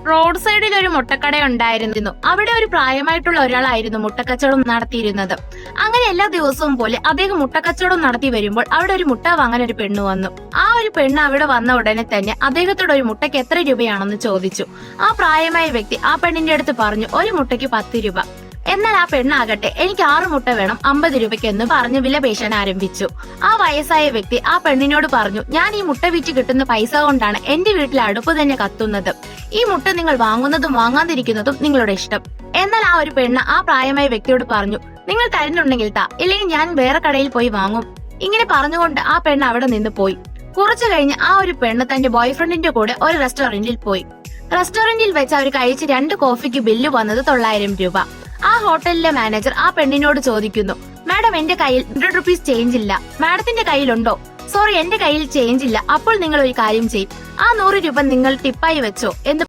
Road സൈഡിൽ ഒരു മുട്ടക്കട ഉണ്ടായിരുന്നു. അവിടെ ഒരു പ്രായമായിട്ടുള്ള ഒരാളായിരുന്നു മുട്ടക്കച്ചവടം നടത്തിയിരുന്നത്. അങ്ങനെ എല്ലാ ദിവസവും പോലെ അദ്ദേഹം മുട്ടക്കച്ചവടം നടത്തി വരുമ്പോൾ അവിടെ ഒരു മുട്ട വാങ്ങാൻ ഒരു പെണ്ണ് വന്നു. ആ ഒരു പെണ്ണ് അവിടെ വന്ന ഉടനെ തന്നെ അദ്ദേഹത്തോട് ഒരു മുട്ടയ്ക്ക് എത്ര രൂപയാണെന്ന് ചോദിച്ചു. ആ പ്രായമായ വ്യക്തി ആ പെണ്ണിന്റെ അടുത്ത് പറഞ്ഞു, ഒരു മുട്ടയ്ക്ക് 10 രൂപ. എന്നാൽ ആ പെണ്ണാകട്ടെ, എനിക്ക് 6 മുട്ട വേണം, 50 രൂപയ്ക്ക് എന്ന് പറഞ്ഞ് വിലപേശാൻ ആരംഭിച്ചു. ആ വയസ്സായ വ്യക്തി ആ പെണ്ണിനോട് പറഞ്ഞു, ഞാൻ ഈ മുട്ട വിറ്റ് കിട്ടുന്ന പൈസ കൊണ്ടാണ് എന്റെ വീട്ടിൽ അടുപ്പ് തന്നെ കത്തുന്നത്. ഈ മുട്ട നിങ്ങൾ വാങ്ങുന്നതും വാങ്ങാതിരിക്കുന്നതും നിങ്ങളുടെ ഇഷ്ടം. എന്നാൽ ആ ഒരു പെണ്ണ് ആ പ്രായമായ വ്യക്തിയോട് പറഞ്ഞു, നിങ്ങൾ തരുന്നുണ്ടെങ്കിൽ താ, ഇല്ലെങ്കിൽ ഞാൻ വേറെ കടയിൽ പോയി വാങ്ങും. ഇങ്ങനെ പറഞ്ഞുകൊണ്ട് ആ പെണ്ണ് അവിടെ നിന്ന് പോയി. കുറച്ചു കഴിഞ്ഞ് ആ ഒരു പെണ്ണ് തന്റെ ബോയ്ഫ്രണ്ടിന്റെ കൂടെ ഒരു റെസ്റ്റോറന്റിൽ പോയി. റെസ്റ്റോറന്റിൽ വെച്ച് അവർ കഴിച്ച് 2 കോഫിക്ക് ബില്ല് വന്നത് 900 രൂപ. ആ ഹോട്ടലിലെ മാനേജർ ആ പെണ്ണിനോട് ചോദിക്കുന്നു, മാഡം, എന്റെ കയ്യിൽ 100 റുപ്പീസ് ചേഞ്ച് ഇല്ല, മാഡത്തിന്റെ കയ്യിലുണ്ടോ? സോറി, എന്റെ കയ്യിൽ ചേഞ്ച് ഇല്ല. അപ്പോൾ നിങ്ങൾ ഒരു കാര്യം ചെയ്യും, ആ 100 രൂപ നിങ്ങൾ ടിപ്പായി വെച്ചോ എന്ന്